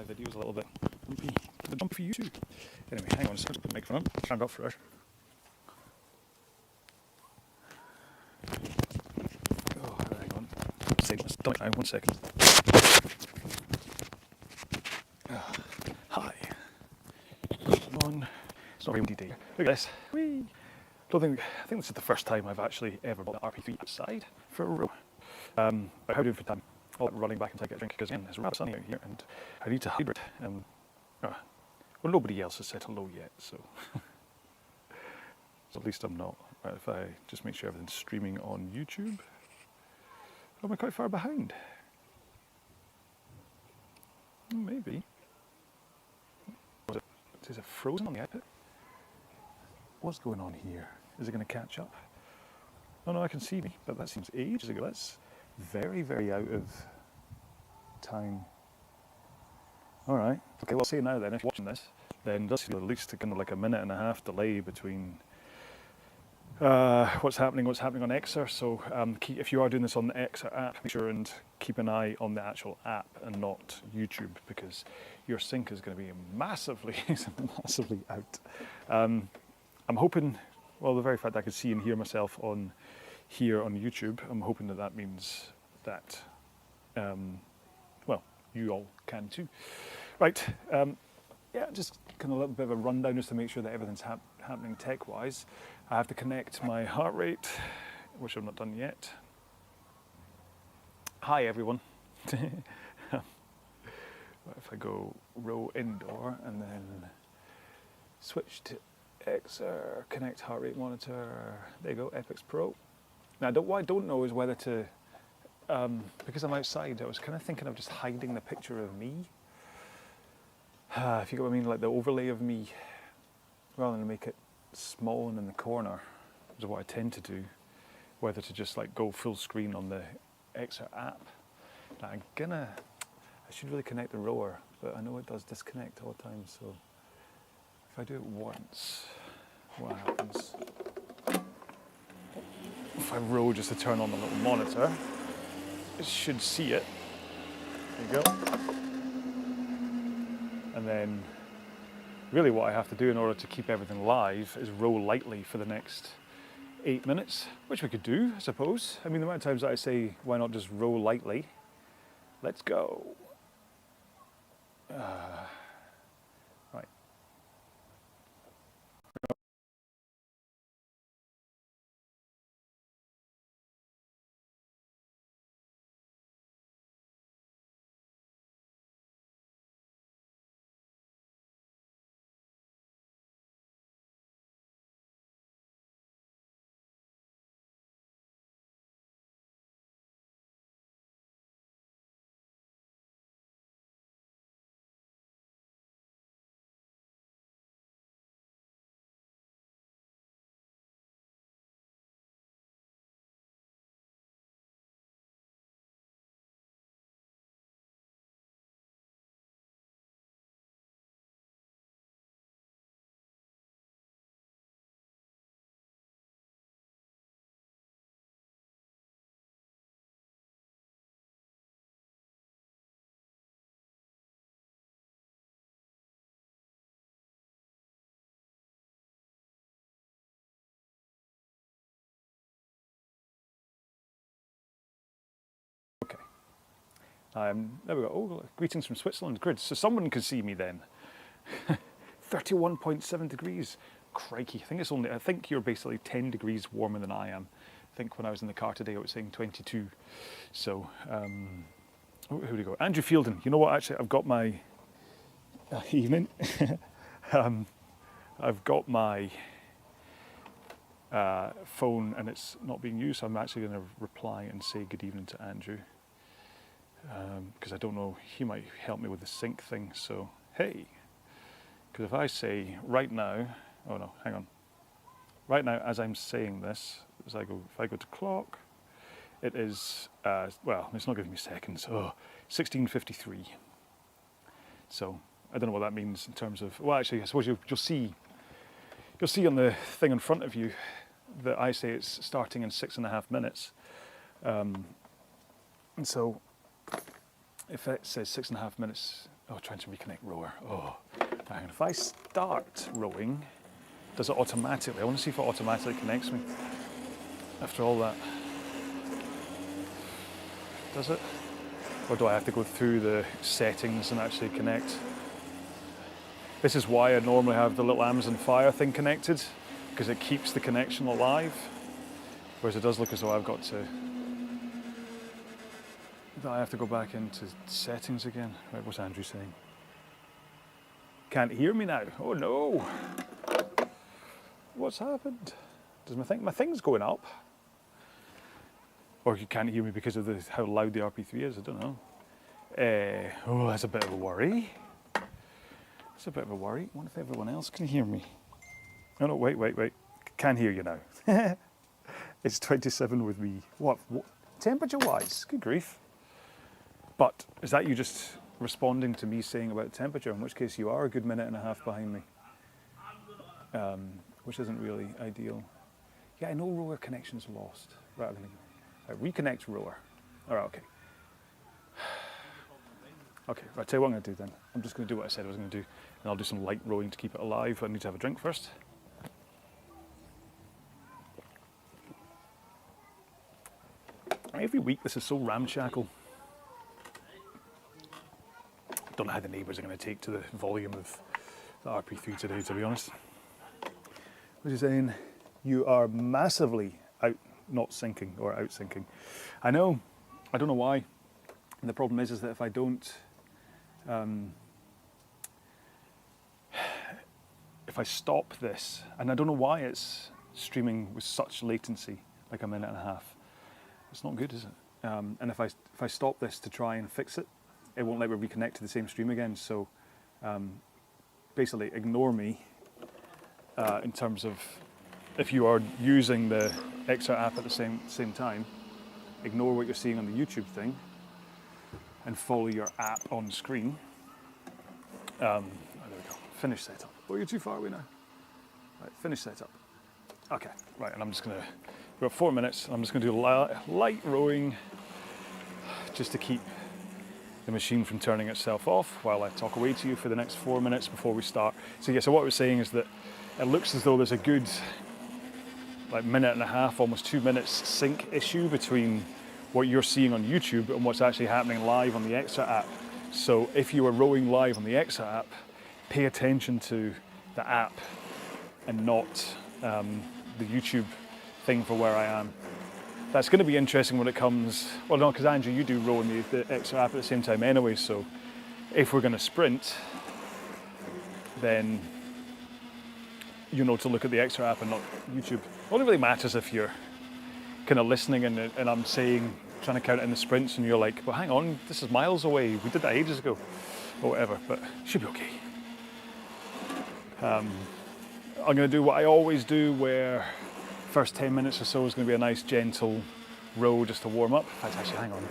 my videos a little bit. Maybe the jump for you too. Anyway, hang on a second, put the microphone on, stand up first. Oh, hang on. Let's dump it now, 1 second. Hi. Come on. It's not really day. Look at this. Whee! I think this is the first time I've actually ever bought the RP3 outside for a row. But how are you doing for time? I'll running back and take a drink because again, it's rather sunny out here and I need to hydrate. Well, nobody else has said hello yet, so, so at least I'm not. Right, if I just make sure everything's streaming on YouTube. Oh, am I quite far behind? Maybe. Is it frozen on the iPad? What's going on here? Is it going to catch up? Oh no, I can see me, but that seems ages ago. That's very, very out of time. All right. Okay, well, I'll say now then, if you're watching this, then it does feel at least kind of like a minute and a half delay between what's happening on EXR. So if you are doing this on the EXR app, make sure and keep an eye on the actual app and not YouTube, because your sync is going to be massively, massively out. I'm hoping, well, the very fact that I could see and hear myself on here on YouTube, I'm hoping that that means that, well, you all can too. Right, yeah, just kind of a little bit of a rundown just to make sure that everything's happening tech-wise. I have to connect my heart rate, which I've not done yet. Hi, everyone. If I go row indoor and then switch to EXR, connect heart rate monitor, there you go, Epix Pro. Now, what I don't know is whether to, because I'm outside, I was kind of thinking of just hiding the picture of me. If you get what I mean, like the overlay of me, rather than make it small and in the corner, is what I tend to do. Whether to just like go full screen on the EXR app. Now I should really connect the rower, but I know it does disconnect all the time, so if I do it once, what happens? If I row just to turn on the little monitor, it should see it. There you go. And then really what I have to do in order to keep everything live is row lightly for the next 8 minutes, which we could do, I suppose. I mean, the amount of times that I say, why not just row lightly? Let's go. Right. Okay. There we go. Oh, greetings from Switzerland. Good. So someone can see me then. 31.7 degrees. Crikey. I think you're basically 10 degrees warmer than I am. I think when I was in the car today, it was saying 22. So, who do we go? Andrew Fielden. You know what? Actually, I've got my evening. I've got my phone and it's not being used. So I'm actually going to reply and say good evening to Andrew. Because I don't know, he might help me with the sync thing, so hey. Because if I say right now, oh no, hang on. Right now, as I'm saying this, if I go to clock, it is, well, it's not giving me seconds, 16:53. So I don't know what that means in terms of, well actually I suppose you'll see on the thing in front of you that I say it's starting in 6.5 minutes. And so if it says 6.5 minutes, oh, trying to reconnect rower. Oh, and if I start rowing, does it automatically? I want to see if it automatically connects me after all that. Does it? Or do I have to go through the settings and actually connect? This is why I normally have the little Amazon Fire thing connected, because it keeps the connection alive. Whereas it does look as though I've got to, that I have to go back into settings again. Right, what's Andrew saying? Can't hear me now. Oh no. What's happened? Does my thing's going up? Or you can't hear me because of how loud the RP3 is, I don't know. Oh, that's a bit of a worry. It's a bit of a worry. I wonder if everyone else can hear me. Oh no, wait. Can hear you now. It's 27 with me. What? Temperature-wise? Good grief. But is that you just responding to me saying about temperature, in which case you are a good minute and a half behind me, which isn't really ideal. Yeah, I know rower connection's lost. Right, I'm gonna reconnect rower. All right, okay. Okay, right, tell you what I'm going to do then. I'm just going to do what I said I was going to do, and I'll do some light rowing to keep it alive. I need to have a drink first. Every week this is so ramshackle. Don't know how the neighbours are going to take to the volume of the RP3 today, to be honest. What are you saying? You are massively not syncing or out syncing. I know, I don't know why. And the problem is that if I don't, if I stop this, and I don't know why it's streaming with such latency, like a minute and a half. It's not good, is it? And if I stop this to try and fix it, it won't let me reconnect to the same stream again. So basically ignore me in terms of if you are using the EXR app at the same time, ignore what you're seeing on the YouTube thing and follow your app on screen. There we go. Finish setup. Oh, you're too far away now. Right, finish setup. Okay, right, and I'm just gonna, we've got 4 minutes. I'm just gonna do light rowing just to keep the machine from turning itself off while I talk away to you for the next 4 minutes before we start. So yeah, so what we're saying is that it looks as though there's a good like minute and a half, almost 2 minutes sync issue between what you're seeing on YouTube and what's actually happening live on the EXR app. So if you are rowing live on the EXR app, pay attention to the app and not the YouTube thing for where I am. That's going to be interesting when it comes, well no, because Andrew, you do row on the EXR app at the same time anyway, so if we're going to sprint, then you know to look at the EXR app and not YouTube. It only really matters if you're kind of listening and I'm saying, trying to count in the sprints and you're like, well hang on, this is miles away, we did that ages ago, or whatever, but it should be okay. I'm going to do what I always do, where first 10 minutes or so is going to be a nice gentle row just to warm up. In fact, actually, hang on,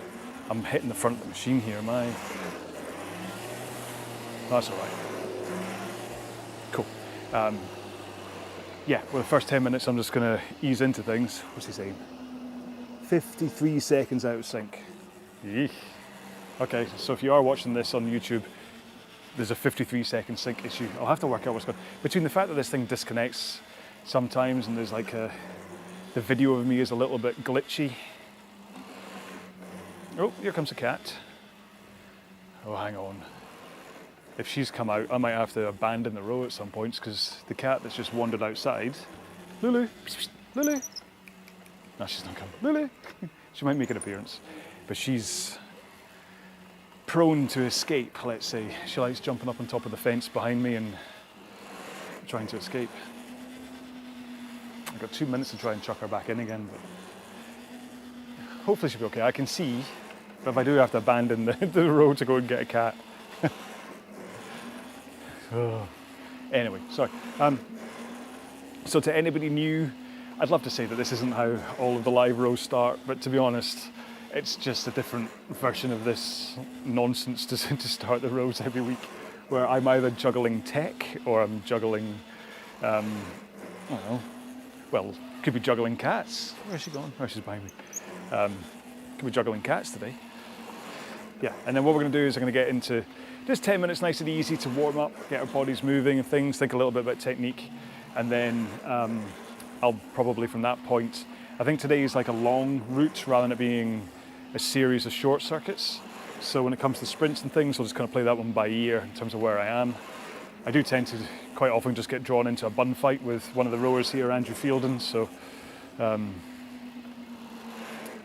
I'm hitting the front of the machine here, am I? That's all right. Cool. Yeah, well, the first 10 minutes I'm just going to ease into things. What's he saying? 53 seconds out of sync. Eesh. Okay, so if you are watching this on YouTube, there's a 53-second sync issue. I'll have to work out what's going on. Between the fact that this thing disconnects sometimes and there's like the video of me is a little bit glitchy. Oh, here comes a cat. Oh, hang on. If she's come out, I might have to abandon the row at some points because the cat that's just wandered outside, Lulu, Lulu. No, she's not coming. Lulu. She might make an appearance, but she's prone to escape, let's say. She likes jumping up on top of the fence behind me and trying to escape. I've got 2 minutes to try and chuck her back in again, but hopefully she'll be okay. I can see, but if I do have to abandon the road to go and get a cat. Oh. Anyway, sorry. So to anybody new, I'd love to say that this isn't how all of the live rows start, but to be honest, it's just a different version of this nonsense to start the rows every week, where I'm either juggling tech or I'm juggling, I don't know, well, could be juggling cats. Where's she gone? Oh, she's behind me. Could be juggling cats today. yeah, and then what we're going to do is I'm going to get into just 10 minutes nice and easy to warm up, get our bodies moving and things, think a little bit about technique, and then I'll probably from that point, I think today is like a long route rather than it being a series of short circuits. So when it comes to sprints and things, I'll just kind of play that one by ear in terms of where I am. I do tend to quite often just get drawn into a bun fight with one of the rowers here, Andrew Fielden, so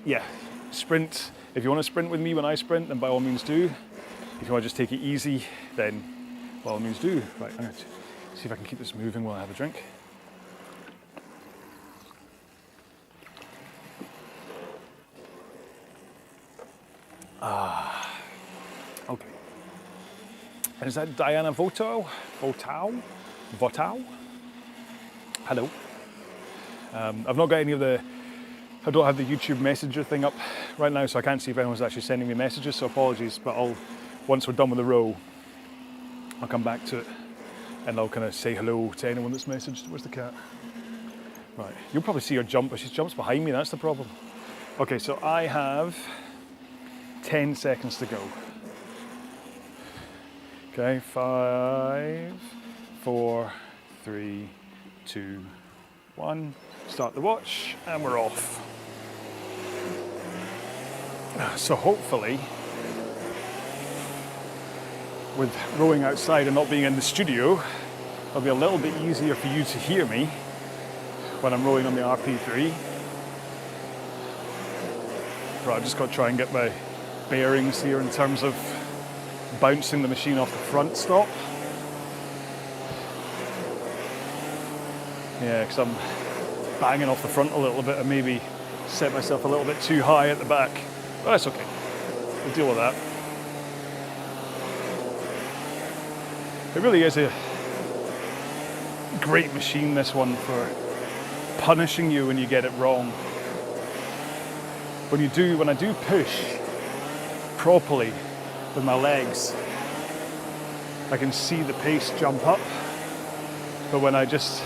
yeah, sprint. If you want to sprint with me when I sprint, then by all means do. If you want to just take it easy, then by all means do. Right, I'm going to see if I can keep this moving while I have a drink. Okay. And is that Diana Votow? Hello. I've not got any of the, I don't have the YouTube Messenger thing up right now, so I can't see if anyone's actually sending me messages, so apologies, but once we're done with the row, I'll come back to it and I'll kind of say hello to anyone that's messaged. Where's the cat? Right, you'll probably see her jump, but she jumps behind me, that's the problem. Okay, so I have 10 seconds to go. Okay, 5, 4, 3, 2, 1. Start the watch, and we're off. So hopefully, with rowing outside and not being in the studio, it'll be a little bit easier for you to hear me when I'm rowing on the RP3. Right, I've just got to try and get my bearings here in terms of bouncing the machine off the front stop. Yeah, because I'm banging off the front a little bit and maybe set myself a little bit too high at the back. But that's okay. We'll deal with that. It really is a great machine, this one, for punishing you when you get it wrong. When I do push properly with my legs, I can see the pace jump up, but when I just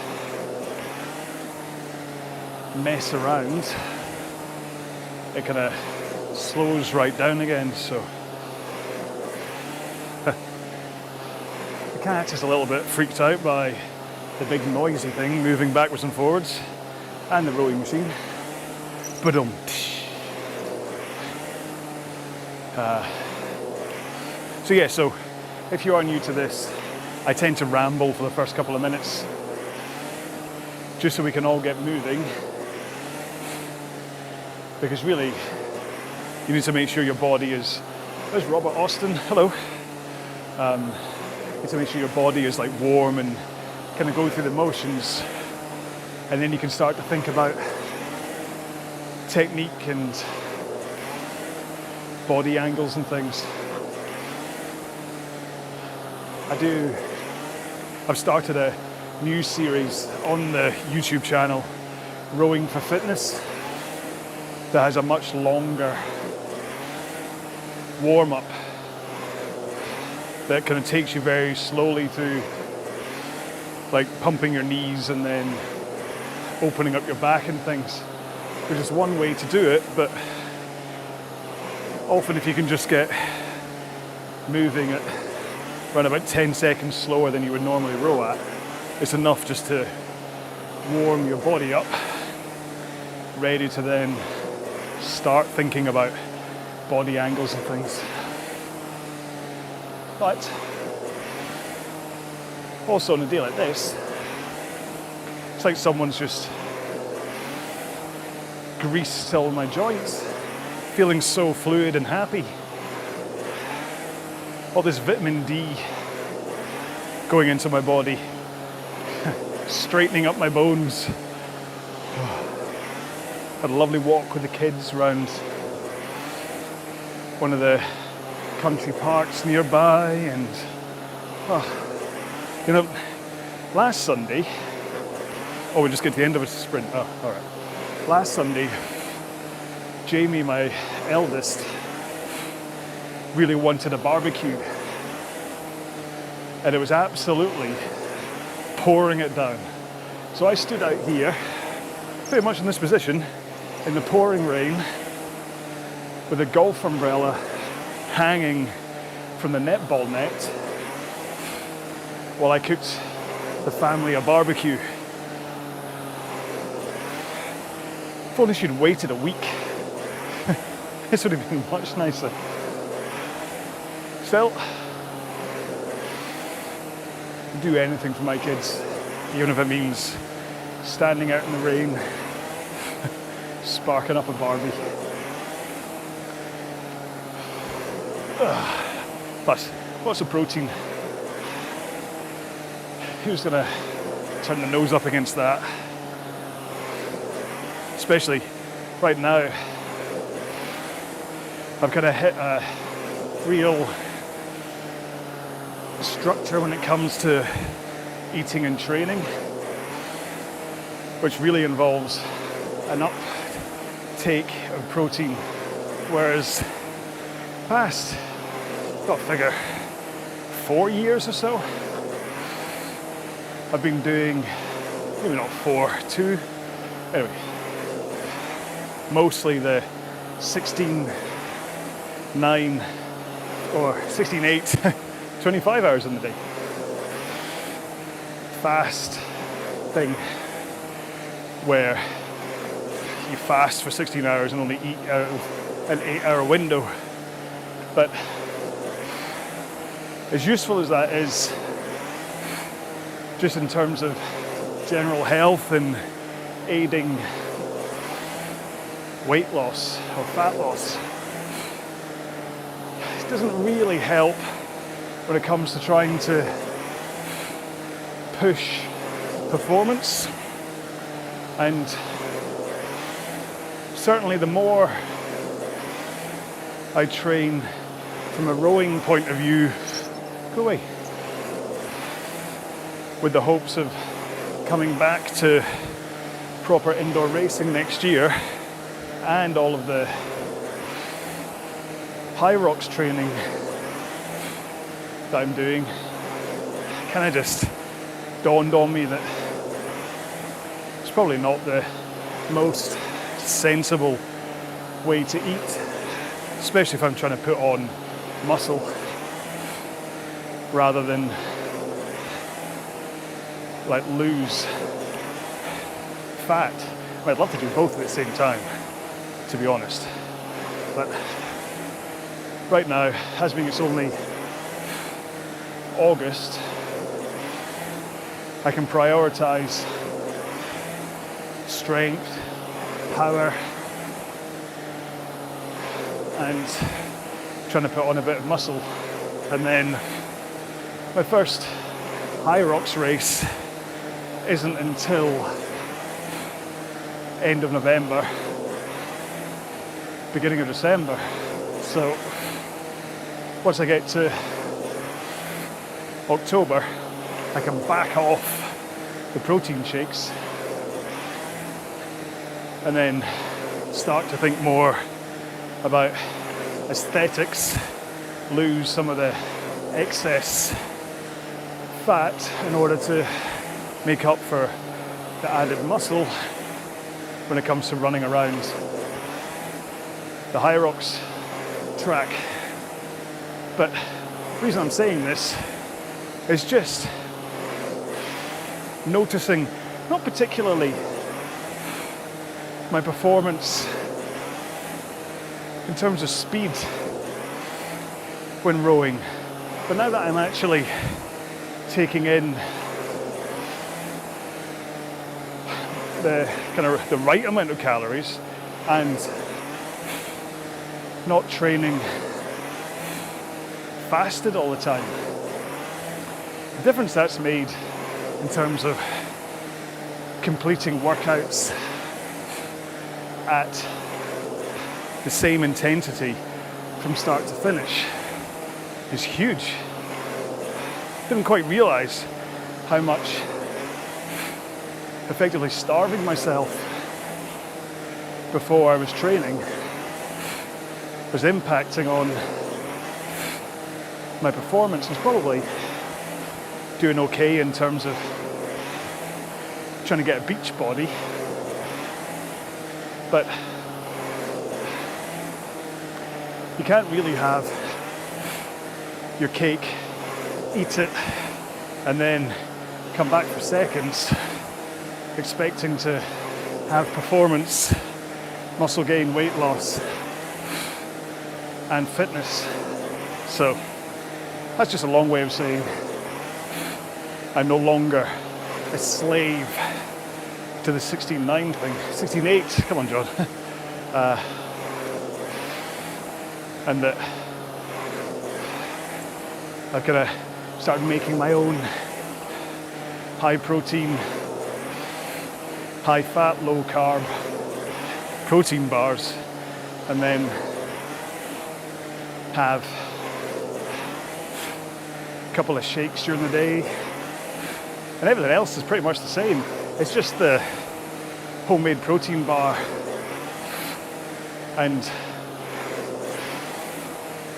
mess around, it kind of slows right down again. So the cat is a little bit freaked out by the big noisy thing moving backwards and forwards, and the rowing machine. Ba-dum. So yeah, so if you are new to this, I tend to ramble for the first couple of minutes, just so we can all get moving, because really, you need to make sure your body is, there's Robert Austin, hello. You need to make sure your body is like warm and kind of go through the motions, and then you can start to think about technique and body angles and things. I've started a new series on the YouTube channel, Rowing for Fitness, that has a much longer warm-up that kind of takes you very slowly through, like pumping your knees and then opening up your back and things, which is one way to do it, but often if you can just get moving at around about 10 seconds slower than you would normally row at, it's enough just to warm your body up, ready to then start thinking about body angles and things. But also on a day like this, it's like someone's just greased all my joints, feeling so fluid and happy. All this vitamin D going into my body, straightening up my bones. Had a lovely walk with the kids around one of the country parks nearby, and you know, last Sunday, we just get to the end of a sprint. Oh, all right. Last Sunday, Jamie, my eldest, really wanted a barbecue, and it was absolutely pouring it down. So I stood out here, pretty much in this position, in the pouring rain, with a golf umbrella hanging from the netball net while I cooked the family a barbecue. If only she'd waited a week. This would have been much nicer. Still, I'd do anything for my kids, even if it means standing out in the rain, sparking up a Barbie. Plus, lots of protein. Who's gonna turn the nose up against that? Especially right now, I've kind of hit a real structure when it comes to eating and training, which really involves an uptake of protein, whereas past, got to figure, 4 years or so, I've been doing, maybe not 4, 2, anyway, mostly the 16-9 or 16-8, 25 hours in the day. Fast thing where you fast for 16 hours and only eat out of an 8-hour window. But as useful as that is, just in terms of general health and aiding weight loss or fat loss, it doesn't really help when it comes to trying to push performance. And certainly the more I train from a rowing point of view, go away, with the hopes of coming back to proper indoor racing next year, and all of the high rocks training that I'm doing, kind of just dawned on me that it's probably not the most sensible way to eat, especially if I'm trying to put on muscle rather than like lose fat. I'd love to do both at the same time, to be honest, but right now, as being it's only August, I can prioritize strength, power, and trying to put on a bit of muscle. And then my first high rocks race isn't until end of November, beginning of December. So once I get to October, I can back off the protein shakes and then start to think more about aesthetics, lose some of the excess fat in order to make up for the added muscle when it comes to running around the high rocks track. But the reason I'm saying this is just noticing, not particularly my performance in terms of speed when rowing, but now that I'm actually taking in the kind of the right amount of calories and not training fasted all the time, the difference that's made in terms of completing workouts at the same intensity from start to finish is huge. Didn't quite realize how much effectively starving myself before I was training was impacting on my performance. I was probably doing okay in terms of trying to get a beach body, but you can't really have your cake, eat it, and then come back for seconds, expecting to have performance, muscle gain, weight loss, and fitness. So that's just a long way of saying I'm no longer a slave to the 16:9 thing. 16:8, come on, John. And that I've got to start making my own high protein, high fat, low carb protein bars, and then have a couple of shakes during the day, and everything else is pretty much the same. It's just the homemade protein bar and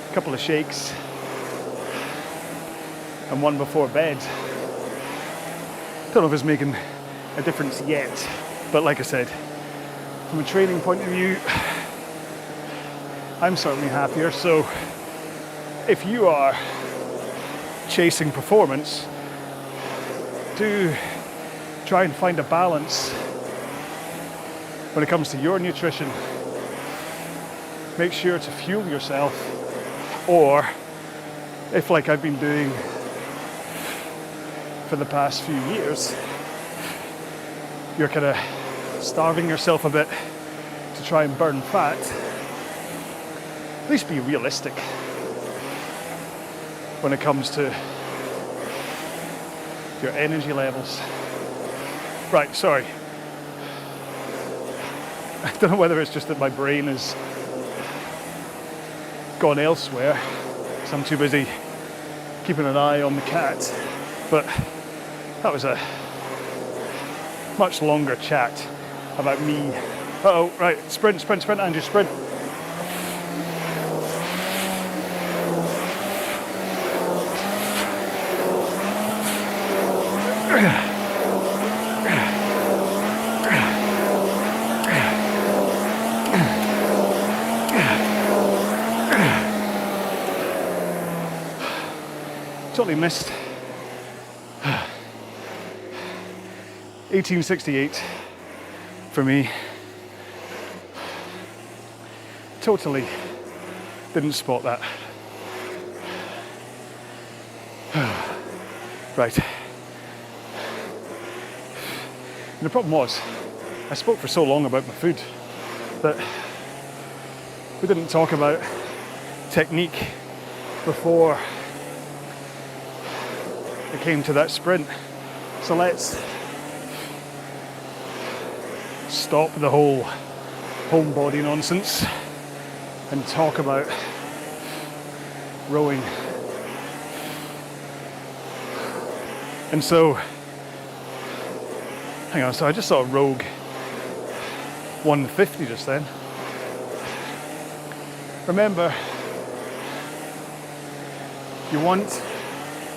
a couple of shakes and one before bed. Don't know if it's making a difference yet, but like I said, from a training point of view, I'm certainly happier. So if you are chasing performance, do try and find a balance when it comes to your nutrition. Make sure to fuel yourself, or if, like I've been doing for the past few years, you're kind of starving yourself a bit to try and burn fat, at least be realistic when it comes to your energy levels. Right, sorry. I don't know whether it's just that my brain has gone elsewhere because I'm too busy keeping an eye on the cat, but that was a much longer chat about me. Uh-oh, right, sprint, Andrew, sprint. Totally missed 1868 for me. Totally didn't spot that. Right. And the problem was, I spoke for so long about my food that we didn't talk about technique before it came to that sprint. So let's stop the whole homebody nonsense and talk about rowing. And so, hang on, so I just saw a Rogue 150 just then. Remember, you want,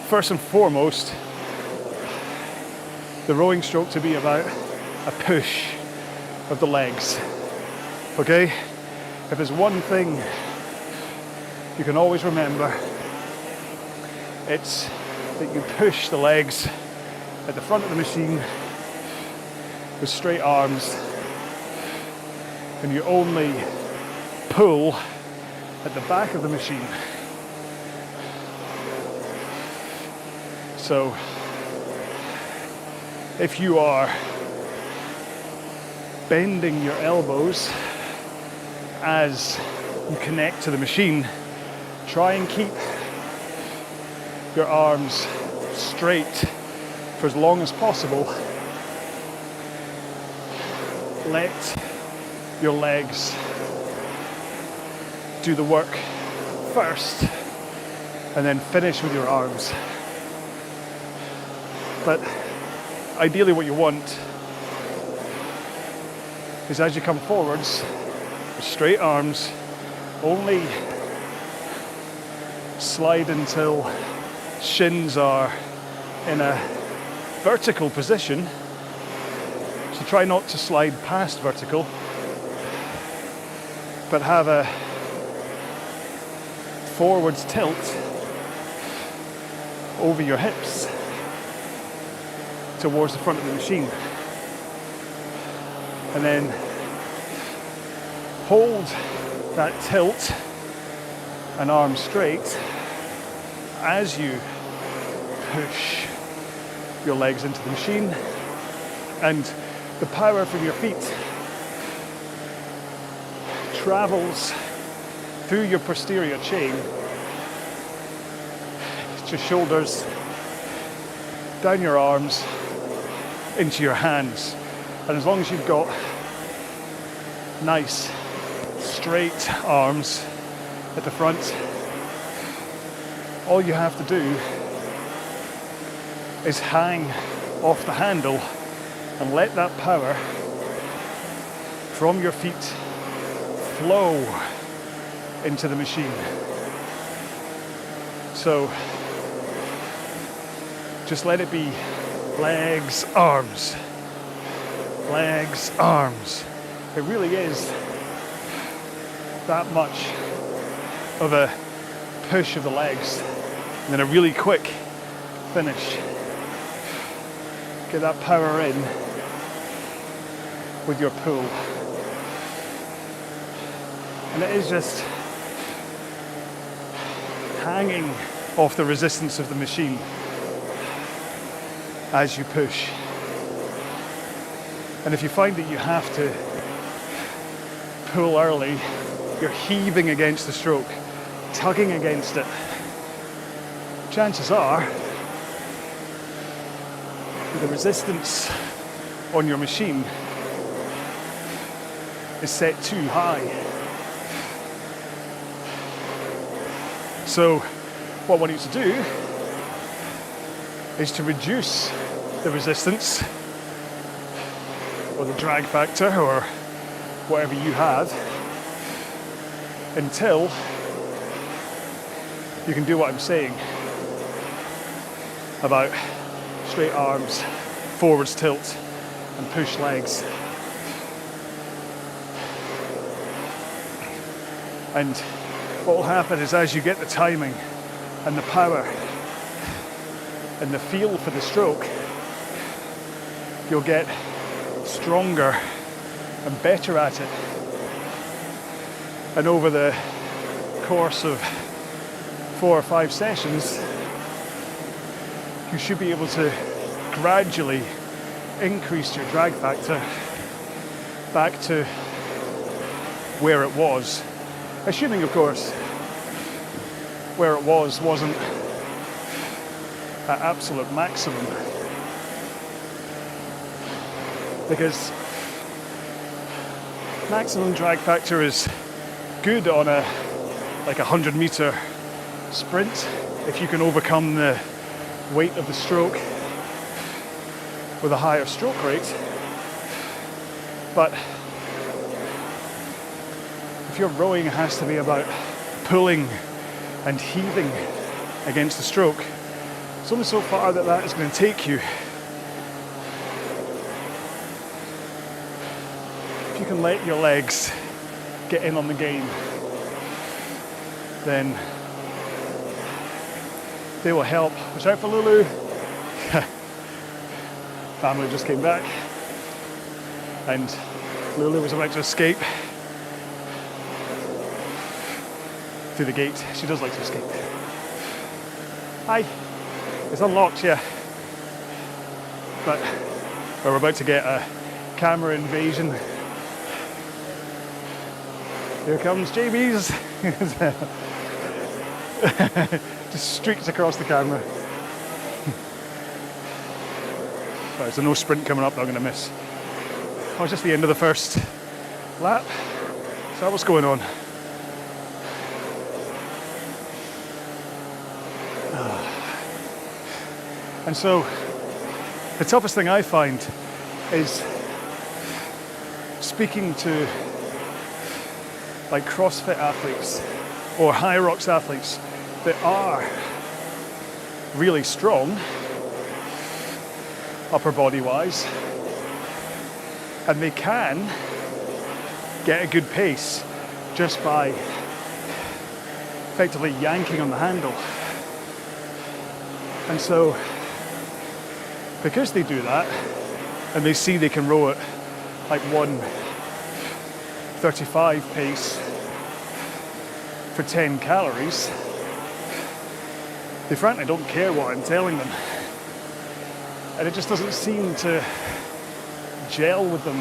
first and foremost, the rowing stroke to be about a push of the legs, okay? If there's one thing you can always remember, it's that you push the legs at the front of the machine with straight arms, and you only pull at the back of the machine. So if you are bending your elbows as you connect to the machine, try and keep your arms straight for as long as possible. Let your legs do the work first and then finish with your arms. But ideally what you want is, as you come forwards with straight arms, only slide until shins are in a vertical position. So try not to slide past vertical, but have a forwards tilt over your hips towards the front of the machine. And then hold that tilt and arms straight as you push your legs into the machine, and the power from your feet travels through your posterior chain, your shoulders, down your arms, into your hands. And as long as you've got nice straight arms at the front, all you have to do is hang off the handle and let that power from your feet flow into the machine. So just let it be legs, arms, legs, arms. It really is that much of a push of the legs and then a really quick finish. Get that power in with your pull. And it is just hanging off the resistance of the machine as you push. And if you find that you have to pull early, you're heaving against the stroke, tugging against it, chances are the resistance on your machine is set too high. So what I want you to do is to reduce the resistance or the drag factor or whatever you have until you can do what I'm saying about straight arms, forwards tilt, and push legs. And what will happen is as you get the timing and the power and the feel for the stroke, you'll get stronger and better at it. And over the course of 4 or 5 sessions, you should be able to gradually increase your drag factor back to where it was. Assuming, of course, where it wasn't at absolute maximum. Because maximum drag factor is good on a 100-meter sprint if you can overcome the weight of the stroke with a higher stroke rate. But if your rowing has to be about pulling and heaving against the stroke, it's only so far that is going to take you. If you can let your legs get in on the game, then they will help. Watch out for Lulu. Family just came back and Lulu was about to escape through the gate. She does like to escape. Hi. It's unlocked, yeah. But we're about to get a camera invasion. Here comes JB's. Just streaks across the camera. Right, so no sprint coming up that I'm going to miss. Oh, it's just the end of the first lap. So what's going on? And so the toughest thing I find is speaking to like CrossFit athletes or high rocks athletes that are really strong upper body wise, and they can get a good pace just by effectively yanking on the handle. And so, because they do that, and they see they can row at like 1:35 pace for 10 calories, they frankly don't care what I'm telling them. And it just doesn't seem to gel with them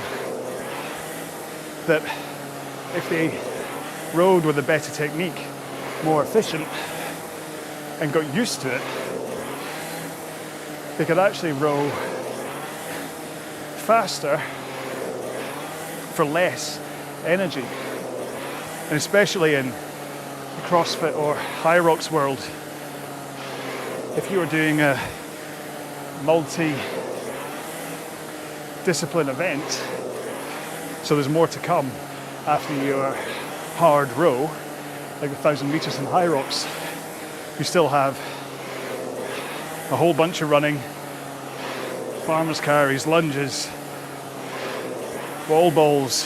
that if they rowed with a better technique, more efficient, and got used to it, they could actually row faster for less energy. And especially in the CrossFit or High Rocks world, if you were doing a multi-discipline event, so there's more to come after your hard row, like 1,000 meters in High Rocks, you still have a whole bunch of running, farmer's carries, lunges, wall balls.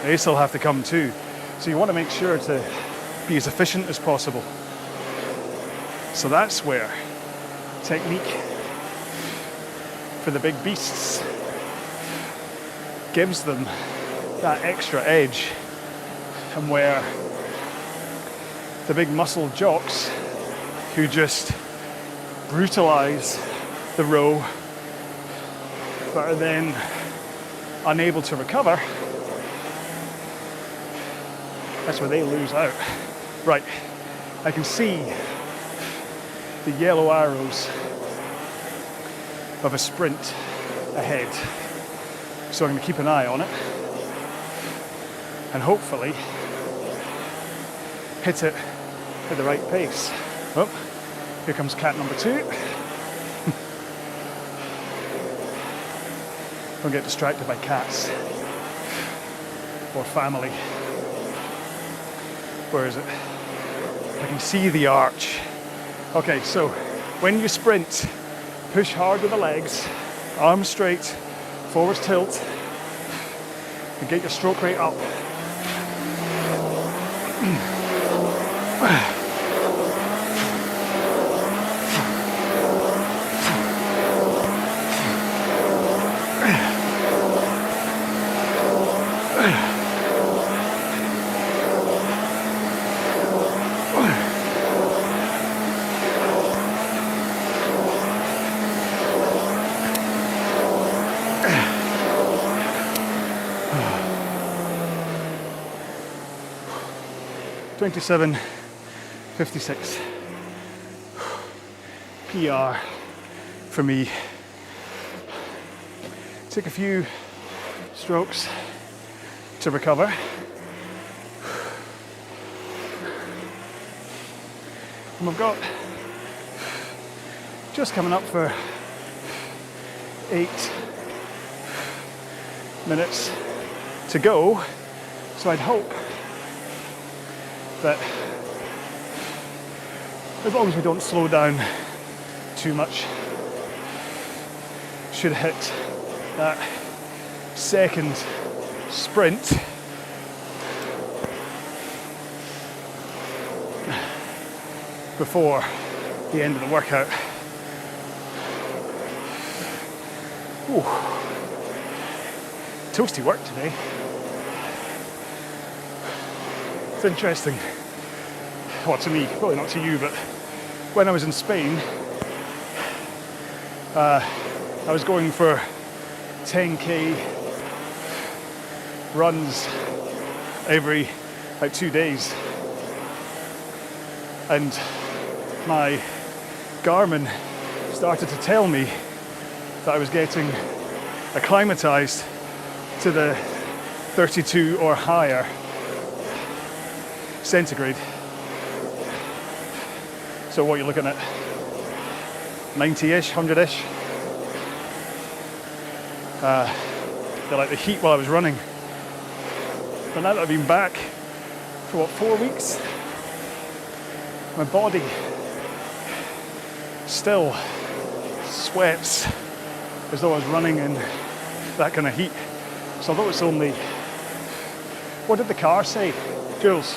They still have to come too. So you want to make sure to be as efficient as possible. So that's where technique for the big beasts gives them that extra edge, and where the big muscle jocks who just brutalize the row but are then unable to recover, that's where they lose out. Right, I can see the yellow arrows of a sprint ahead. So I'm going to keep an eye on it and hopefully hit it at the right pace. Oh, here comes cat number 2. Don't get distracted by cats or family. Where is it? I can see the arch. Okay, so when you sprint, push hard with the legs, arms straight, forwards tilt, and get your stroke rate up. (27:56). PR for me. Take a few strokes to recover. And we've got just coming up for 8 minutes to go. So I'd hope that as long as we don't slow down too much, should hit that second sprint before the end of the workout. Ooh. Toasty work today. It's interesting. Well, to me, probably not to you, but when I was in Spain, I was going for 10k runs every 2 days, and my Garmin started to tell me that I was getting acclimatized to the 32 or higher centigrade. So what you're looking at, 90-ish, 100-ish. They're like the heat while I was running. But now that I've been back for 4 weeks, my body still sweats as though I was running in that kind of heat. So although it's only, what did the car say, Jules?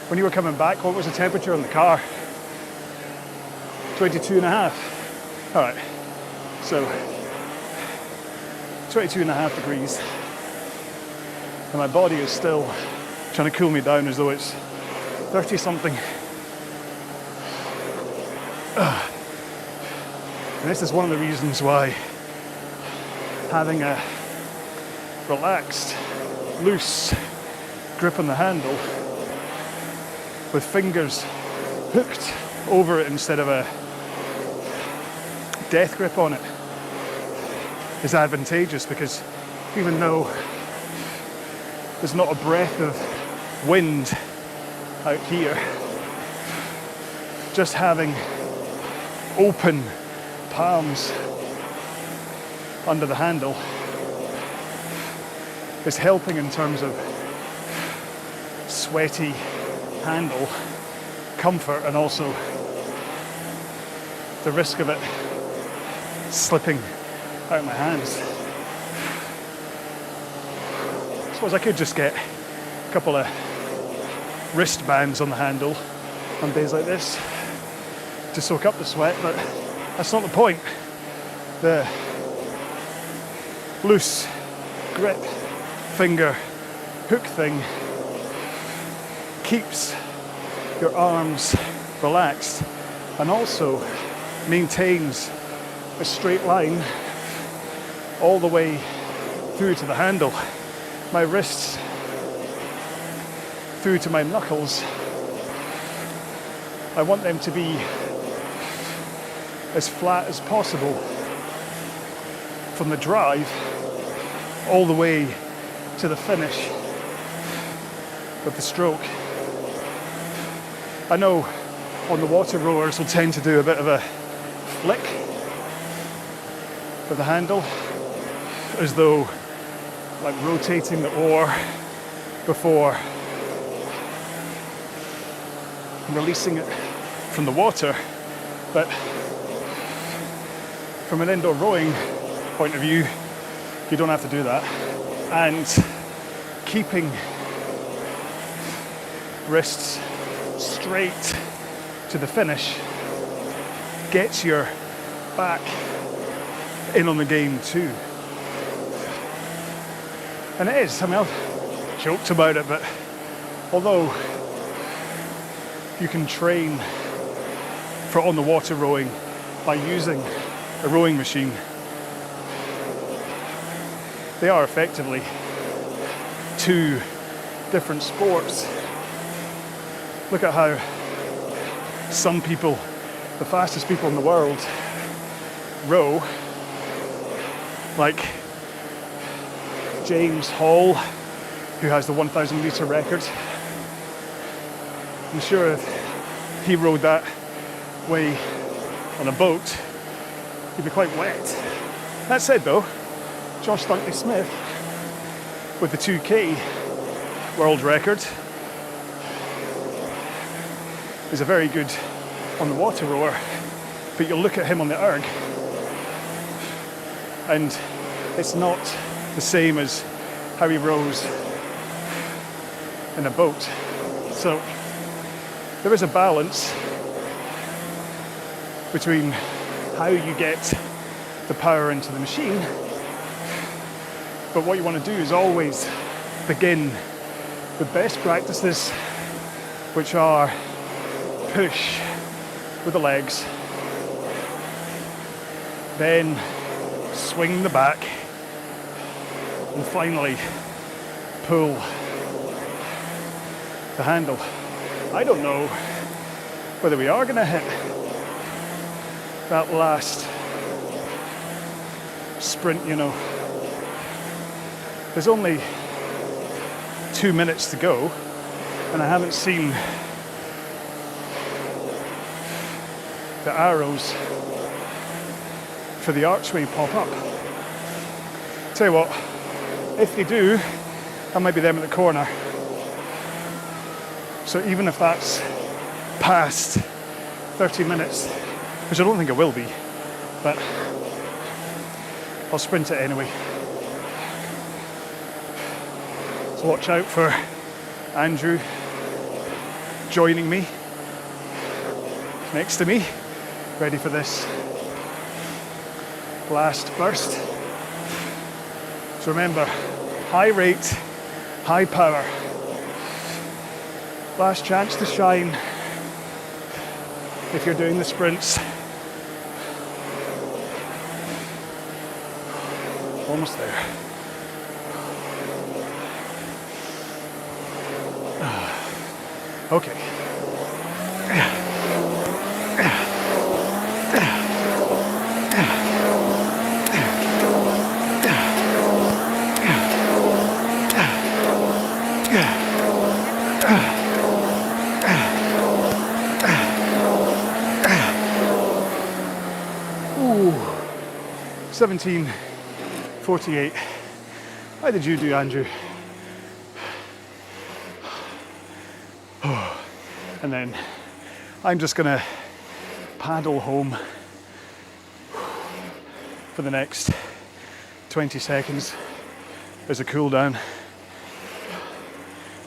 When you were coming back, what was the temperature in the car? 22 and a half. All right, so 22 and a half degrees, and my body is still trying to cool me down as though it's 30 something. And this is one of the reasons why having a relaxed, loose grip on the handle with fingers hooked over it instead of a death grip on it is advantageous, because even though there's not a breath of wind out here, just having open palms under the handle is helping in terms of sweaty handle comfort, and also the risk of it slipping out of my hands. I suppose I could just get a couple of wristbands on the handle on days like this to soak up the sweat, but that's not the point. The loose grip finger hook thing keeps your arms relaxed and also maintains a straight line all the way through to the handle. My wrists through to my knuckles, I want them to be as flat as possible from the drive all the way to the finish of the stroke. I know on the water rowers will tend to do a bit of a flick with the handle, as though like rotating the oar before releasing it from the water. But from an indoor rowing point of view, you don't have to do that. And keeping wrists straight to the finish gets your back in on the game too. And it is, I mean, I've joked about it, but although you can train for on the water rowing by using a rowing machine, they are effectively two different sports. Look at how some people, the fastest people in the world, row, like James Hall, who has the 1,000 metre record. I'm sure if he rowed that way on a boat, he'd be quite wet. That said though, Josh Dunkley Smith, with the 2K world record, is a very good on the water rower, but you'll look at him on the erg and it's not the same as how he rows in a boat. So there is a balance between how you get the power into the machine, but what you want to do is always begin with best practices, which are push with the legs, then swing the back, and finally pull the handle. I don't know whether we are going to hit that last sprint, you know. There's only 2 minutes to go, and I haven't seen the arrows for the archway pop up. Tell you what, if they do, I might be them at the corner. So even if that's past 30 minutes, which I don't think it will be, but I'll sprint it anyway. So watch out for Andrew joining me next to me Ready for this last burst. So remember, high rate, high power. Last chance to shine if you're doing the sprints. Almost there. Okay. Ooh, 17:48. How did you do, Andrew? And then I'm just gonna paddle home for the next 20 seconds as a cool down.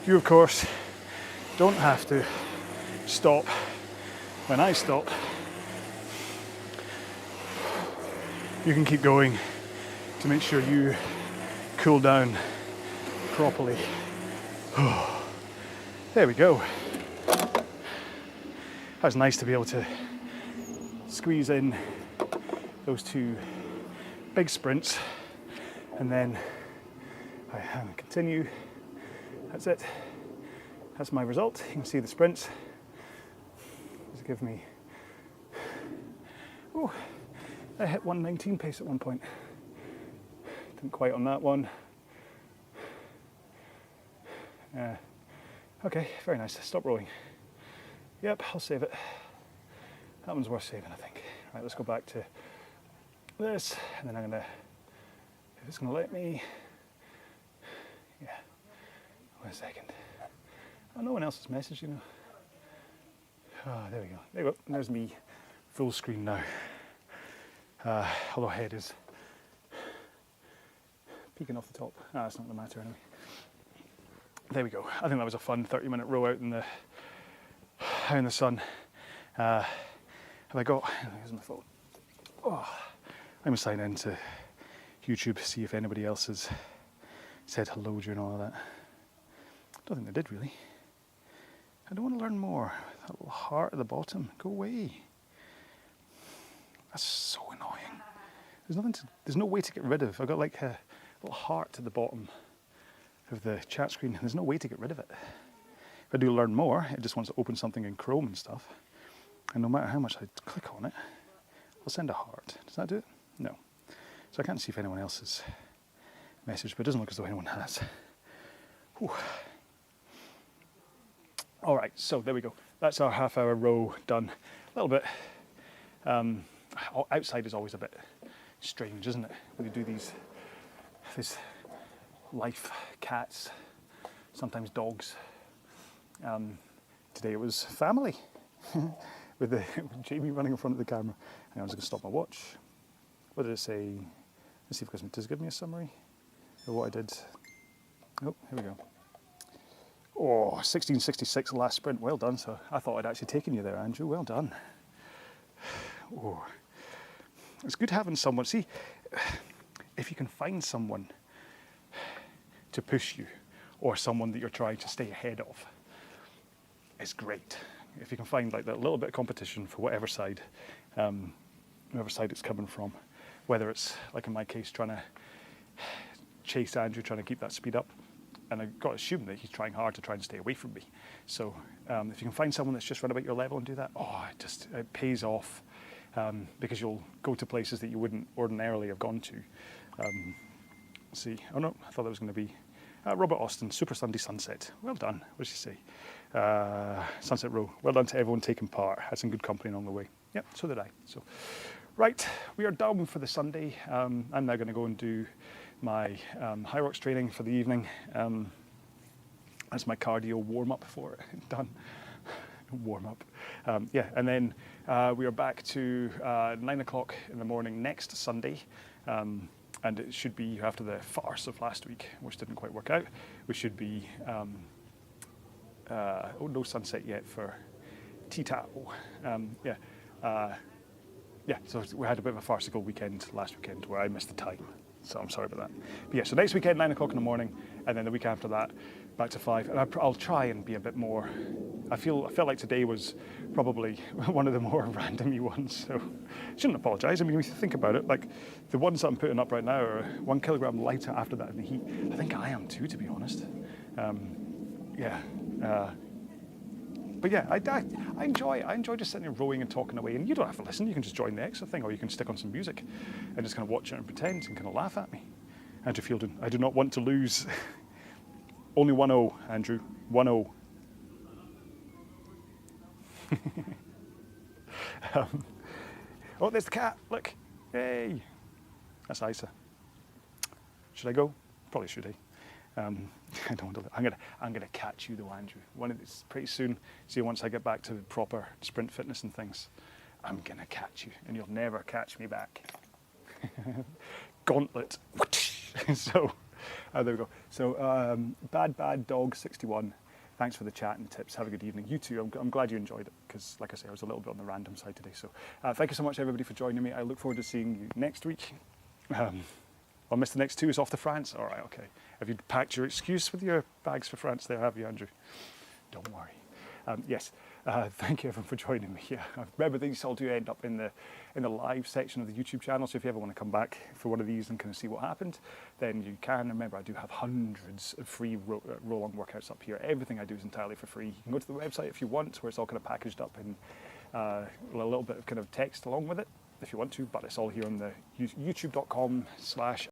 You, of course, don't have to stop when I stop. You can keep going to make sure you cool down properly. There we go. That was nice to be able to squeeze in those two big sprints, and then I continue. That's it. That's my result. You can see the sprints. Just give me. Oh, I hit 1:19 pace at one point. Didn't quite on that one. Okay, very nice. Stop rowing. Yep, I'll save it. That one's worth saving, I think. Right, let's go back to this, and then I'm gonna, if it's gonna let me, yeah, wait a second. Oh, no one else has messaged, you know. Ah, there we go. There we go. There's me, full screen now. Although head is peeking off the top. Ah, it's not gonna matter anyway. There we go. I think that was a fun 30-minute row out in the sun. Have I got? Here's my phone. Oh, I'm gonna sign in to YouTube, see if anybody else has said hello during all of that. I don't think they did really. I don't want to learn more. That little heart at the bottom. Go away. That's so annoying. There's no way to get rid of. I've got like a little heart at the bottom of the chat screen. There's no way to get rid of it. If I do learn more, it just wants to open something in Chrome and stuff. And no matter how much I click on it, I'll send a heart. Does that do it? No. So I can't see if anyone else has messaged, but it doesn't look as though anyone has. Whew. All right, so there we go. That's our half-hour row done. A little bit. Outside is always a bit strange, isn't it? When you do these life cats, sometimes dogs. Today it was family with Jamie running in front of the camera. And I was going to stop my watch. What did it say? Let's see if does it give me a summary of what I did. Oh, here we go. Oh, 16:66 last sprint. Well done. So I thought I'd actually taken you there, Andrew. Well done. Oh, it's good having someone. See, if you can find someone to push you, or someone that you're trying to stay ahead of, it's great. If you can find like that little bit of competition for whatever side it's coming from, whether it's like in my case trying to chase Andrew, trying to keep that speed up, and I've got to assume that he's trying hard to try and stay away from me. So if you can find someone that's just right about your level and do that, it pays off, because you'll go to places that you wouldn't ordinarily have gone to. See, oh no, I thought that was going to be Robert Austin, Super Sunday Sunset. Well done. What did she say? Sunset Row. Well done to everyone taking part. Had some good company along the way. Yep, so did I. So, right, we are done for the Sunday. I'm now going to go and do my high rocks training for the evening. That's my cardio warm up for it. Done. Warm up. Yeah, and then we are back to 9 o'clock in the morning next Sunday. And it should be, after the farce of last week, which didn't quite work out, we should be, no sunset yet for Titao. yeah, so we had a bit of a farcical weekend last weekend where I missed the time. So I'm sorry about that. But yeah, so next weekend, 9 o'clock in the morning, and then the week after that, back to 5. And I'll try and be a bit more, I felt like today was probably one of the more randomy ones. So I shouldn't apologise. I mean, if you think about it, like the ones that I'm putting up right now are 1 kilogram lighter after that in the heat. I think I am too, to be honest. Yeah. But yeah, I enjoy just sitting there rowing and talking away. And you don't have to listen. You can just join the extra thing, or you can stick on some music and just kind of watch it and pretend and kind of laugh at me. Andrew Fielden, I do not want to lose. Only 1-0, Andrew. 1-0. Oh, there's the cat. Look. Hey. That's Isa. Should I go? Probably should, I don't want to. I'm gonna catch you though, Andrew. One of these pretty soon. See, once I get back to proper sprint fitness and things, I'm gonna catch you, and you'll never catch me back. Gauntlet. So, there we go. So, bad dog 61. Thanks for the chat and the tips. Have a good evening. You too. I'm glad you enjoyed it because, like I say, I was a little bit on the random side today. So, thank you so much, everybody, for joining me. I look forward to seeing you next week. I'll miss the next 2 is off to France. All right, okay. Have you packed your excuse with your bags for France there, have you, Andrew? Don't worry. Yes, thank you everyone for joining me. Yeah, remember these all do end up in the live section of the YouTube channel. So if you ever want to come back for one of these and kind of see what happened, then you can. Remember, I do have hundreds of free RowAlong workouts up here. Everything I do is entirely for free. You can go to the website if you want, where it's all kind of packaged up in a little bit of kind of text along with it, if you want to, but it's all here on the youtube.com/